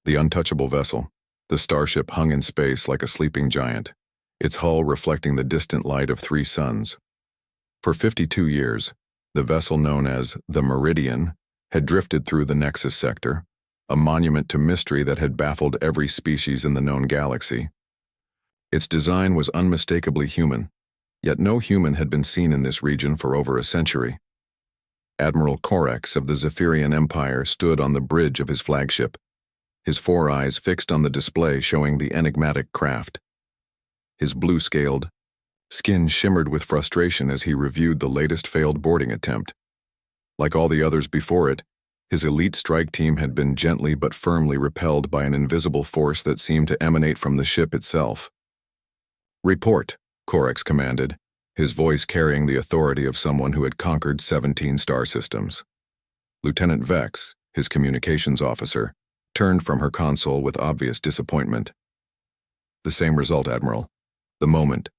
The untouchable vessel, the Starship, hung in space like a sleeping giant, its hull reflecting the distant light of 3 suns. For 52 years, the vessel known as the Meridian had drifted through the Nexus sector, a monument to mystery that had baffled every species in the known galaxy. Its design was unmistakably human, yet no human had been seen in this region for over a century. Admiral Corex of the Zephyrian Empire stood on the bridge of his flagship, his 4 eyes fixed on the display showing the enigmatic craft. His blue-scaled skin shimmered with frustration as he reviewed the latest failed boarding attempt. Like all the others before it, his elite strike team had been gently but firmly repelled by an invisible force that seemed to emanate from the ship itself. "Report," Corex commanded, his voice carrying the authority of someone who had conquered 17 star systems. Lieutenant Vex, his communications officer, turned from her console with obvious disappointment. "The same result, Admiral. The moment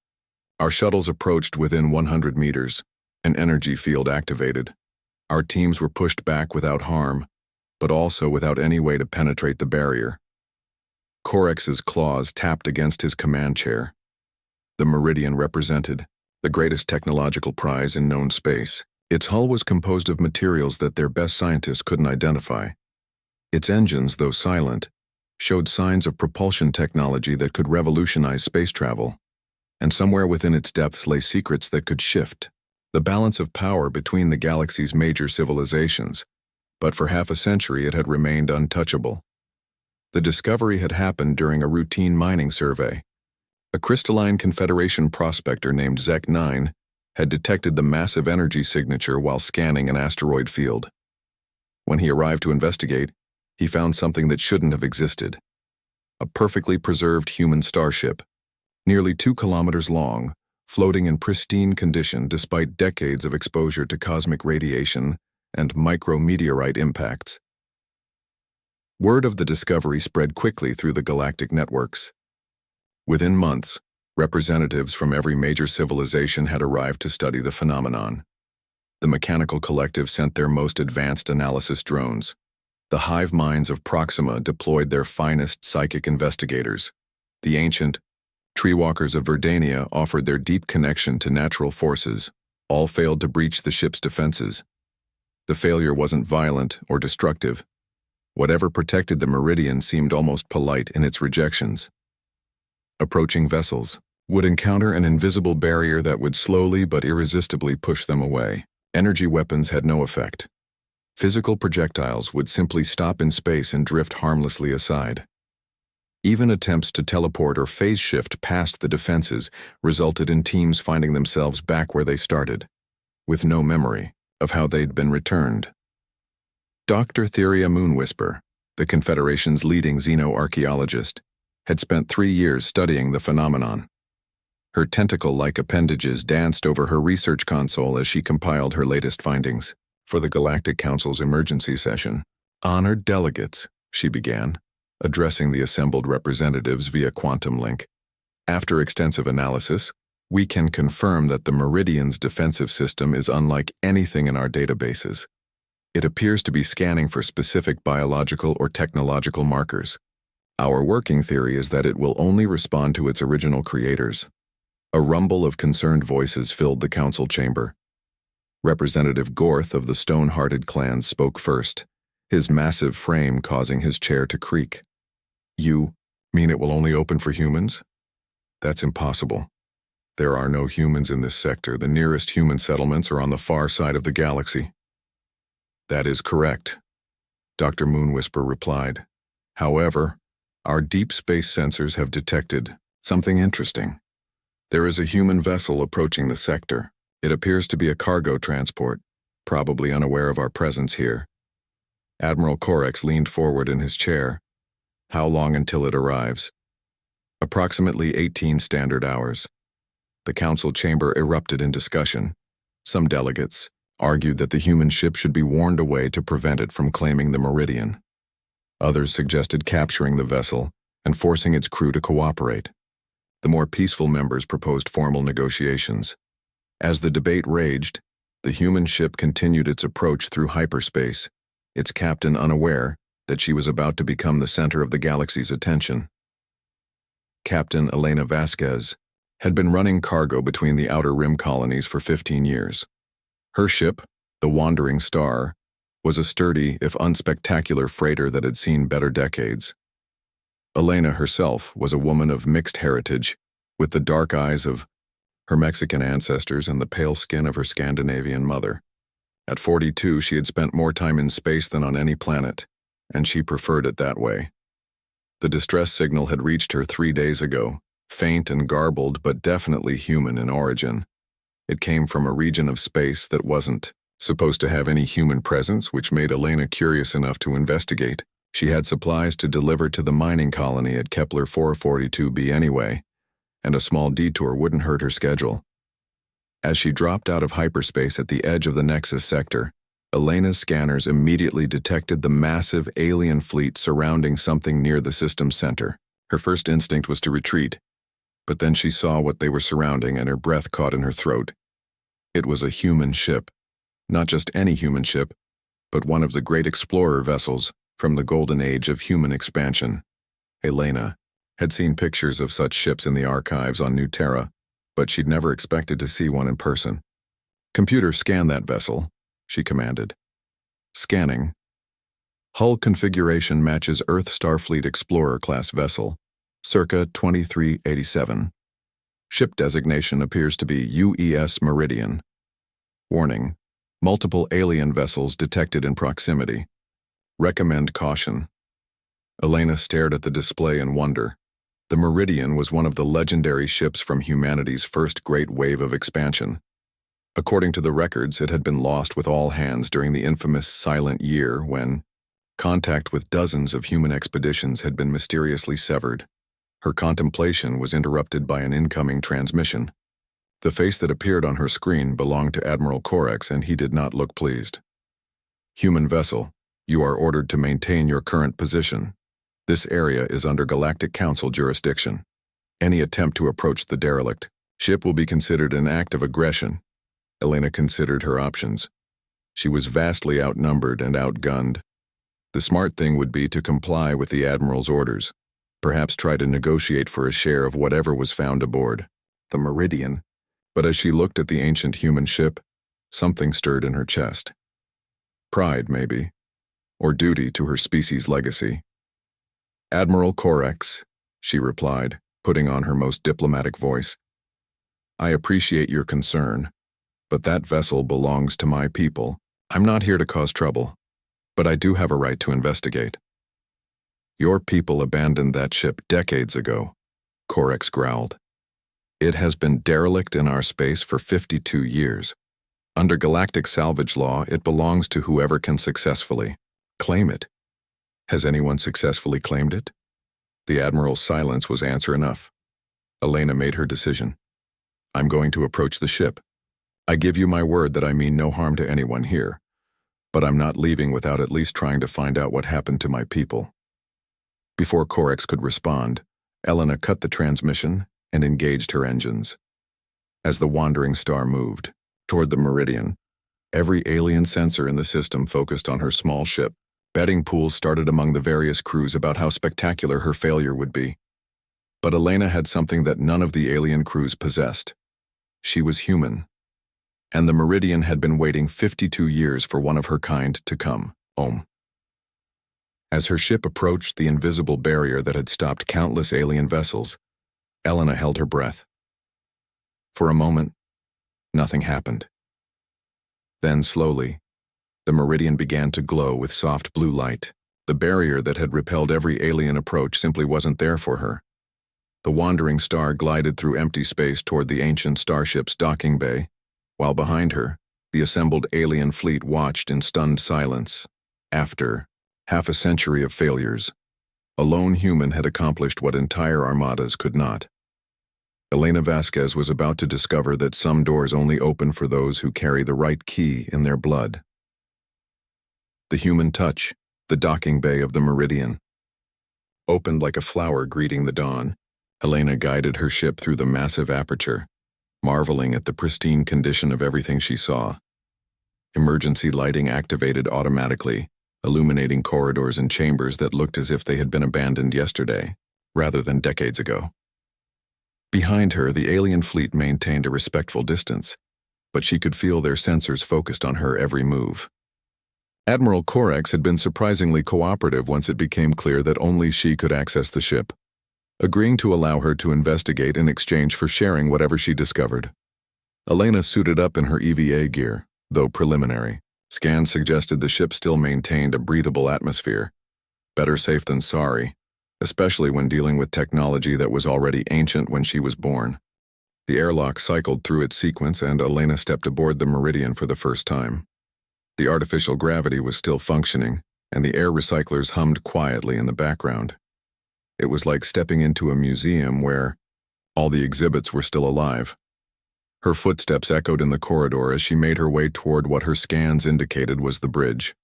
our shuttles approached within 100 meters, an energy field activated. Our teams were pushed back without harm, but also without any way to penetrate the barrier." Corex's claws tapped against his command chair. The Meridian represented the greatest technological prize in known space. Its hull was composed of materials that their best scientists couldn't identify. Its engines, though silent, showed signs of propulsion technology that could revolutionize space travel. And somewhere within its depths lay secrets that could shift the balance of power between the galaxy's major civilizations, but for half a century it had remained untouchable. The discovery had happened during a routine mining survey. A crystalline Confederation prospector named Zek-9 had detected the massive energy signature while scanning an asteroid field. When he arrived to investigate, he found something that shouldn't have existed. A perfectly preserved human starship, nearly 2 kilometers long, floating in pristine condition despite decades of exposure to cosmic radiation and micrometeorite impacts. Word of the discovery spread quickly through the galactic networks. Within months, representatives from every major civilization had arrived to study the phenomenon. The Mechanical Collective sent their most advanced analysis drones. The hive minds of Proxima deployed their finest psychic investigators. The ancient Treewalkers of Verdania offered their deep connection to natural forces. All failed to breach the ship's defenses. The failure wasn't violent or destructive. Whatever protected the Meridian seemed almost polite in its rejections. Approaching vessels would encounter an invisible barrier that would slowly but irresistibly push them away. Energy weapons had no effect. Physical projectiles would simply stop in space and drift harmlessly aside. Even attempts to teleport or phase shift past the defenses resulted in teams finding themselves back where they started, with no memory of how they'd been returned. Dr. Theria Moonwhisper, the Confederation's leading xenoarchaeologist, had spent 3 years studying the phenomenon. Her tentacle-like appendages danced over her research console as she compiled her latest findings. For the Galactic Council's emergency session, "Honored delegates," she began, addressing the assembled representatives via quantum link. "After extensive analysis, we can confirm that the Meridian's defensive system is unlike anything in our databases. It appears to be scanning for specific biological or technological markers. Our working theory is that it will only respond to its original creators." A rumble of concerned voices filled the council chamber. Representative Gorth of the Stone-Hearted clan spoke first, his massive frame causing his chair to creak. "You mean it will only open for humans? That's impossible. There are no humans in this sector. The nearest human settlements are on the far side of the galaxy." "That is correct," Dr. Moonwhisper replied. "However, our deep space sensors have detected something interesting. There is a human vessel approaching the sector. It appears to be a cargo transport, probably unaware of our presence here." Admiral Corex leaned forward in his chair. "How long until it arrives?" "Approximately 18 standard hours." The council chamber erupted in discussion. Some delegates argued that the human ship should be warned away to prevent it from claiming the Meridian. Others suggested capturing the vessel and forcing its crew to cooperate. The more peaceful members proposed formal negotiations. As the debate raged, the human ship continued its approach through hyperspace, its captain unaware, that she was about to become the center of the galaxy's attention. Captain Elena Vasquez had been running cargo between the Outer Rim colonies for 15 years. Her ship, the Wandering Star, was a sturdy, if unspectacular, freighter that had seen better decades. Elena herself was a woman of mixed heritage, with the dark eyes of her Mexican ancestors and the pale skin of her Scandinavian mother. At 42, she had spent more time in space than on any planet, and she preferred it that way. The distress signal had reached her 3 days ago, faint and garbled but definitely human in origin. It came from a region of space that wasn't supposed to have any human presence, which made Elena curious enough to investigate. She had supplies to deliver to the mining colony at Kepler 442b anyway, and a small detour wouldn't hurt her schedule. As she dropped out of hyperspace at the edge of the Nexus sector, Elena's scanners immediately detected the massive alien fleet surrounding something near the system's center. Her first instinct was to retreat, but then she saw what they were surrounding and her breath caught in her throat. It was a human ship. Not just any human ship, but one of the great explorer vessels from the golden age of human expansion. Elena had seen pictures of such ships in the archives on New Terra, but she'd never expected to see one in person. "Computer, scan that vessel," she commanded. Scanning. Hull configuration matches Earth Starfleet Explorer-class vessel, circa 2387. Ship designation appears to be UES Meridian. Warning: multiple alien vessels detected in proximity. Recommend caution. Elena stared at the display in wonder. The Meridian was one of the legendary ships from humanity's first great wave of expansion. According to the records, it had been lost with all hands during the infamous Silent Year when contact with dozens of human expeditions had been mysteriously severed. Her contemplation was interrupted by an incoming transmission. The face that appeared on her screen belonged to Admiral Corex, and he did not look pleased. "Human vessel, you are ordered to maintain your current position. This area is under Galactic Council jurisdiction. Any attempt to approach the derelict ship will be considered an act of aggression." Elena considered her options. She was vastly outnumbered and outgunned. The smart thing would be to comply with the Admiral's orders, perhaps try to negotiate for a share of whatever was found aboard the Meridian. But as she looked at the ancient human ship, something stirred in her chest. Pride, maybe, or duty to her species' legacy. "Admiral Corex," she replied, putting on her most diplomatic voice. "I appreciate your concern, but that vessel belongs to my people. I'm not here to cause trouble, but I do have a right to investigate." "Your people abandoned that ship decades ago," Corex growled. "It has been derelict in our space for 52 years. Under galactic salvage law, it belongs to whoever can successfully claim it. Has anyone successfully claimed it?" The Admiral's silence was answer enough. Elena made her decision. "I'm going to approach the ship. I give you my word that I mean no harm to anyone here, but I'm not leaving without at least trying to find out what happened to my people." Before Corex could respond, Elena cut the transmission and engaged her engines. As the Wandering Star moved toward the Meridian, every alien sensor in the system focused on her small ship. Betting pools started among the various crews about how spectacular her failure would be. But Elena had something that none of the alien crews possessed. She was human. And the Meridian had been waiting 52 years for one of her kind to come home. As her ship approached the invisible barrier that had stopped countless alien vessels, Elena held her breath. For a moment, nothing happened. Then slowly, the Meridian began to glow with soft blue light. The barrier that had repelled every alien approach simply wasn't there for her. The Wandering Star glided through empty space toward the ancient starship's docking bay, while behind her, the assembled alien fleet watched in stunned silence. After half a century of failures, a lone human had accomplished what entire armadas could not. Elena Vasquez was about to discover that some doors only open for those who carry the right key in their blood. The human touch, the docking bay of the Meridian. Opened like a flower greeting the dawn, Elena guided her ship through the massive aperture, marveling at the pristine condition of everything she saw. Emergency lighting activated automatically, illuminating corridors and chambers that looked as if they had been abandoned yesterday, rather than decades ago. Behind her, the alien fleet maintained a respectful distance, but she could feel their sensors focused on her every move. Admiral Korax had been surprisingly cooperative once it became clear that only she could access the ship, agreeing to allow her to investigate in exchange for sharing whatever she discovered. Elena suited up in her EVA gear, though preliminary. Scans suggested the ship still maintained a breathable atmosphere. Better safe than sorry, especially when dealing with technology that was already ancient when she was born. The airlock cycled through its sequence and Elena stepped aboard the Meridian for the first time. The artificial gravity was still functioning, and the air recyclers hummed quietly in the background. It was like stepping into a museum where all the exhibits were still alive. Her footsteps echoed in the corridor as she made her way toward what her scans indicated was the bridge.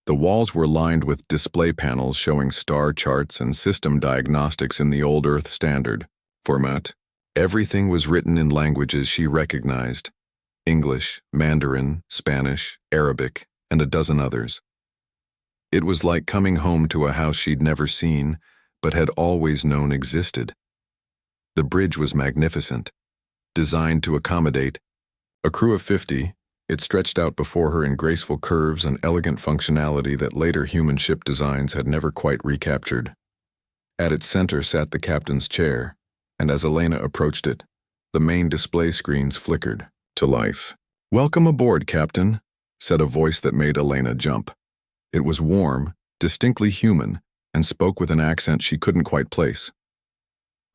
The walls were lined with display panels showing star charts and system diagnostics in the old Earth standard format. Everything was written in languages she recognized: English, Mandarin, Spanish, Arabic, and a dozen others. It was like coming home to a house she'd never seen, but had always known existed. The bridge was magnificent, designed to accommodate a crew of 50. It stretched out before her in graceful curves and elegant functionality that later human ship designs had never quite recaptured. At its center sat the captain's chair, and as Elena approached it, the main display screens flickered to life. "Welcome aboard, Captain," said a voice that made Elena jump. It was warm, distinctly human, and spoke with an accent she couldn't quite place.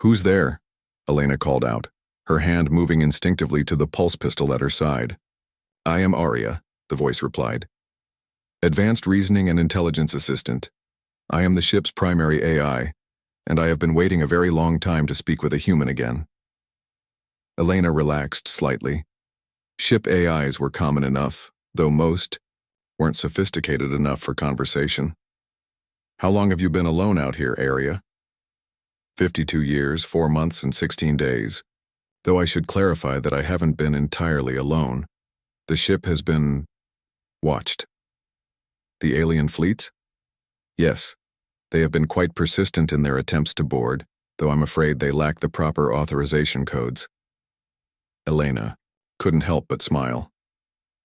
"Who's there?" Elena called out, her hand moving instinctively to the pulse pistol at her side. "I am Aria," the voice replied. "Advanced Reasoning and Intelligence Assistant. I am the ship's primary AI, and I have been waiting a very long time to speak with a human again." Elena relaxed slightly. Ship AIs were common enough, though most weren't sophisticated enough for conversation. "How long have you been alone out here, Aria?" 52 years, 4 months, and 16 days. Though I should clarify that I haven't been entirely alone. The ship has been watched. The alien fleets? Yes, they have been quite persistent in their attempts to board, though I'm afraid they lack the proper authorization codes. Elena couldn't help but smile.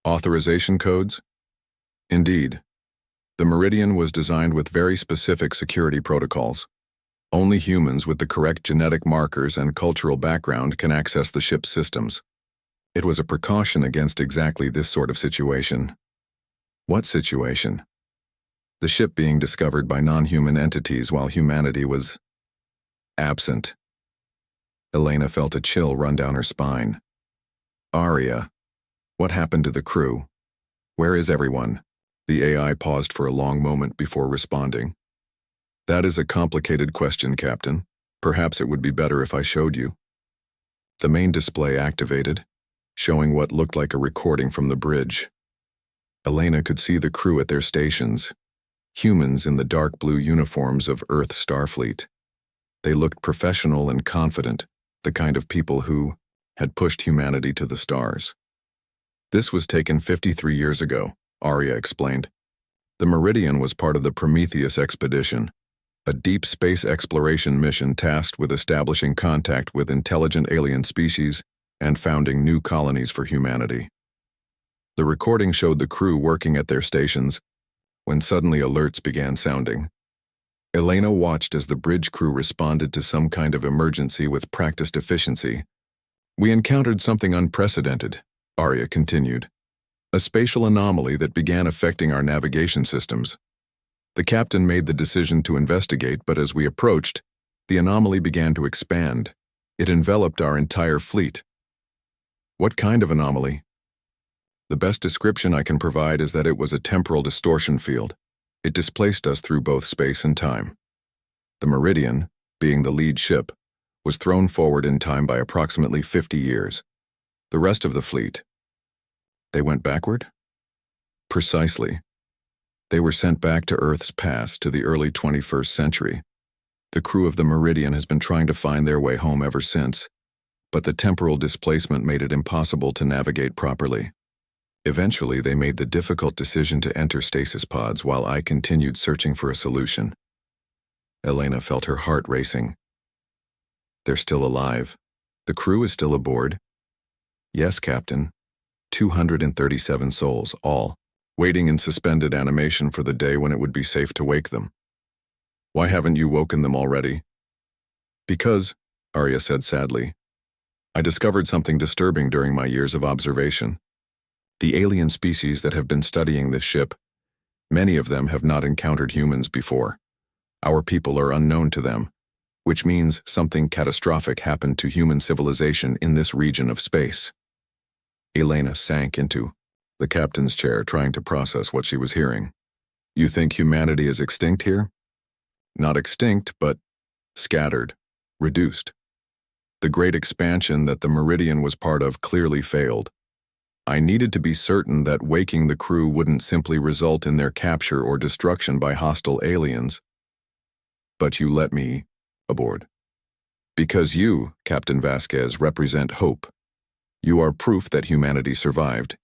Authorization codes? Indeed. The Meridian was designed with very specific security protocols. Only humans with the correct genetic markers and cultural background can access the ship's systems. It was a precaution against exactly this sort of situation. What situation? The ship being discovered by non-human entities while humanity was absent. Elena felt a chill run down her spine. "Aria, what happened to the crew? Where is everyone?" The AI paused for a long moment before responding. "That is a complicated question, Captain. Perhaps it would be better if I showed you." The main display activated, showing what looked like a recording from the bridge. Elena could see the crew at their stations, humans in the dark blue uniforms of Earth Starfleet. They looked professional and confident, the kind of people who had pushed humanity to the stars. "This was taken 53 years ago," Aria explained. "The Meridian was part of the Prometheus expedition, a deep space exploration mission tasked with establishing contact with intelligent alien species and founding new colonies for humanity. The recording showed the crew working at their stations when suddenly alerts began sounding. Elena watched as the bridge crew responded to some kind of emergency with practiced efficiency. "We encountered something unprecedented," Aria continued. "A spatial anomaly that began affecting our navigation systems. The captain made the decision to investigate, but as we approached, the anomaly began to expand. It enveloped our entire fleet." "What kind of anomaly?" "The best description I can provide is that it was a temporal distortion field. It displaced us through both space and time. The Meridian, being the lead ship, was thrown forward in time by approximately 50 years. The rest of the fleet, they went backward?" "Precisely. They were sent back to Earth's past, to the early 21st century. The crew of the Meridian has been trying to find their way home ever since, but the temporal displacement made it impossible to navigate properly. Eventually, they made the difficult decision to enter stasis pods while I continued searching for a solution. Elena felt her heart racing. They're still alive. The crew is still aboard. Yes, Captain. 237 souls, all, waiting in suspended animation for the day when it would be safe to wake them. Why haven't you woken them already? Because, Arya said sadly, I discovered something disturbing during my years of observation. The alien species that have been studying this ship, many of them have not encountered humans before. Our people are unknown to them, which means something catastrophic happened to human civilization in this region of space. Elena sank into the captain's chair, trying to process what she was hearing. You think humanity is extinct here? Not extinct, but scattered, reduced. The great expansion that the Meridian was part of clearly failed. I needed to be certain that waking the crew wouldn't simply result in their capture or destruction by hostile aliens. But you let me aboard. Because you, Captain Vasquez, represent hope. You are proof that humanity survived,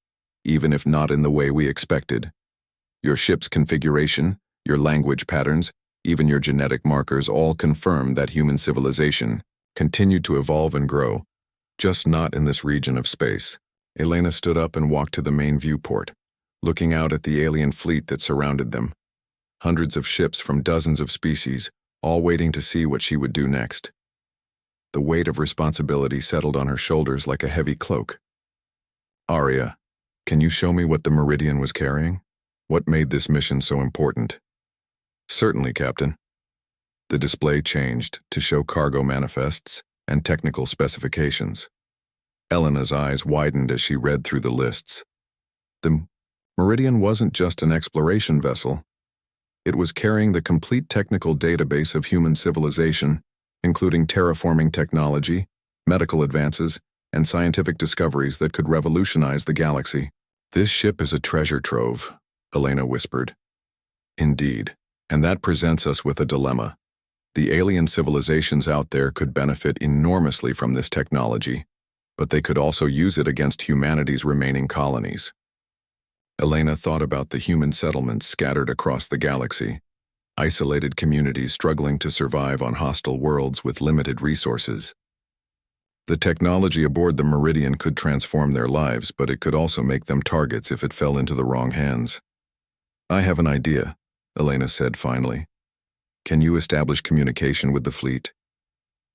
even if not in the way we expected. Your ship's configuration, your language patterns, even your genetic markers all confirm that human civilization continued to evolve and grow, just not in this region of space. Elena stood up and walked to the main viewport, looking out at the alien fleet that surrounded them. Hundreds of ships from dozens of species, all waiting to see what she would do next. The weight of responsibility settled on her shoulders like a heavy cloak. Arya, can you show me what the Meridian was carrying? What made this mission so important? Certainly, Captain. The display changed to show cargo manifests and technical specifications. Elena's eyes widened as she read through the lists. The Meridian wasn't just an exploration vessel. It was carrying the complete technical database of human civilization, including terraforming technology, medical advances, and scientific discoveries that could revolutionize the galaxy. This ship is a treasure trove, Elena whispered. Indeed, and that presents us with a dilemma. The alien civilizations out there could benefit enormously from this technology, but they could also use it against humanity's remaining colonies. Elena thought about the human settlements scattered across the galaxy, isolated communities struggling to survive on hostile worlds with limited resources. The technology aboard the Meridian could transform their lives, but it could also make them targets if it fell into the wrong hands. I have an idea, Elena said finally. Can you establish communication with the fleet?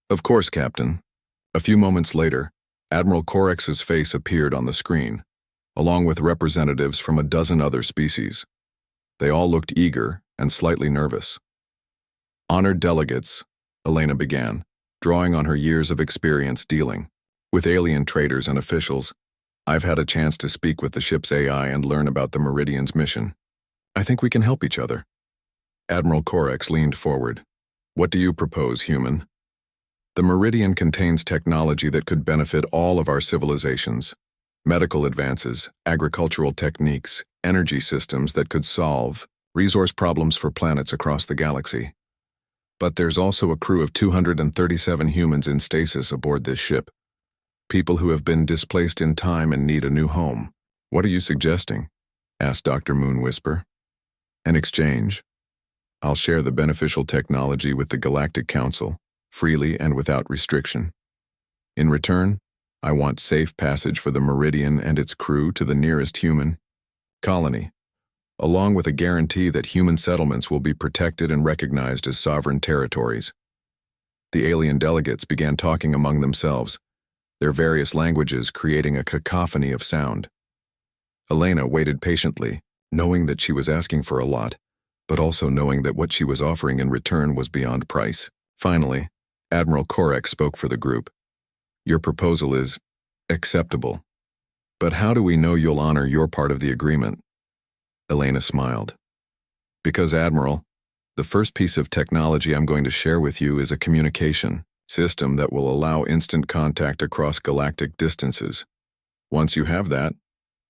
Of course, Captain. A few moments later, Admiral Corex's face appeared on the screen, along with representatives from a dozen other species. They all looked eager and slightly nervous. Honored delegates, Elena began, drawing on her years of experience dealing with alien traders and officials. I've had a chance to speak with the ship's AI and learn about the Meridian's mission. I think we can help each other. Admiral Corex leaned forward. What do you propose, human? The Meridian contains technology that could benefit all of our civilizations. Medical advances, agricultural techniques, energy systems that could solve resource problems for planets across the galaxy. But there's also a crew of 237 humans in stasis aboard this ship. People who have been displaced in time and need a new home. What are you suggesting? Asked Dr. Moonwhisper. An exchange. I'll share the beneficial technology with the Galactic Council, freely and without restriction. In return, I want safe passage for the Meridian and its crew to the nearest human colony, along with a guarantee that human settlements will be protected and recognized as sovereign territories. The alien delegates began talking among themselves, their various languages creating a cacophony of sound. Elena waited patiently, knowing that she was asking for a lot, but also knowing that what she was offering in return was beyond price. Finally, Admiral Corex spoke for the group. Your proposal is acceptable. But how do we know you'll honor your part of the agreement? Elena smiled. Because, Admiral, the first piece of technology I'm going to share with you is a communication system that will allow instant contact across galactic distances. Once you have that,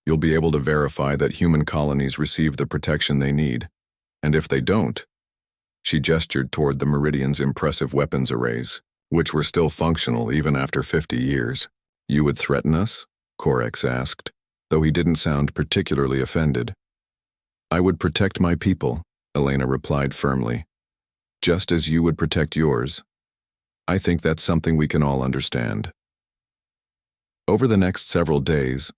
you'll be able to verify that human colonies receive the protection they need. And if they don't, she gestured toward the Meridian's impressive weapons arrays, which were still functional even after 50 years. You would threaten us? Corex asked. though he didn't sound particularly offended. "I would protect my people," Elena replied firmly, "just as you would protect yours. I think that's something we can all understand." Over the next several days,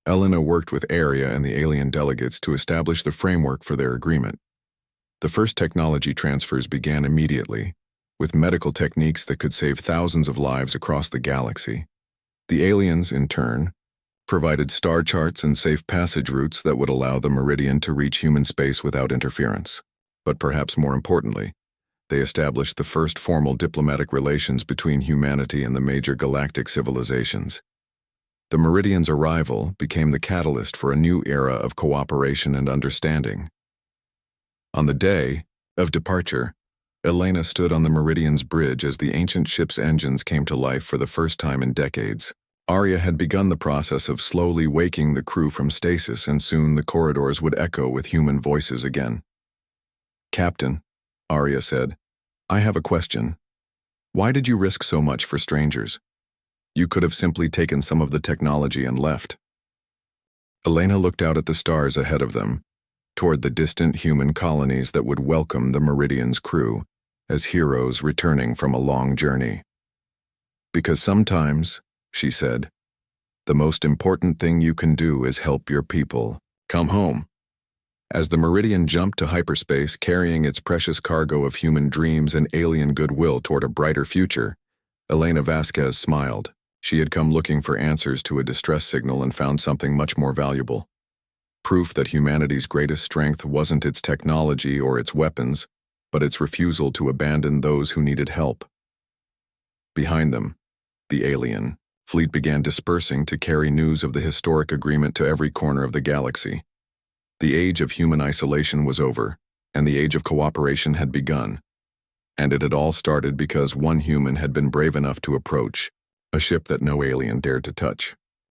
Elena worked with Arya and the alien delegates to establish the framework for their agreement. The first technology transfers began immediately, with medical techniques that could save thousands of lives across the galaxy. The aliens, in turn, provided star charts and safe passage routes that would allow the Meridian to reach human space without interference. But perhaps more importantly, they established the first formal diplomatic relations between humanity and the major galactic civilizations. The Meridian's arrival became the catalyst for a new era of cooperation and understanding. On the day of departure, Elena stood on the Meridian's bridge as the ancient ship's engines came to life for the first time in decades. Arya had begun the process of slowly waking the crew from stasis, and soon the corridors would echo with human voices again. "Captain," Arya said, "I have a question. Why did you risk so much for strangers? You could have simply taken some of the technology and left." Elena looked out at the stars ahead of them, toward the distant human colonies that would welcome the Meridian's crew as heroes returning from a long journey. "Because sometimes," she said, "the most important thing you can do is help your people come home." As the Meridian jumped to hyperspace carrying its precious cargo of human dreams and alien goodwill toward a brighter future, Elena Vasquez smiled. She had come looking for answers to a distress signal and found something much more valuable. Proof that humanity's greatest strength wasn't its technology or its weapons, but its refusal to abandon those who needed help. Behind them, the alien fleet began dispersing to carry news of the historic agreement to every corner of the galaxy. The age of human isolation was over, and the age of cooperation had begun. And it had all started because one human had been brave enough to approach a ship that no alien dared to touch.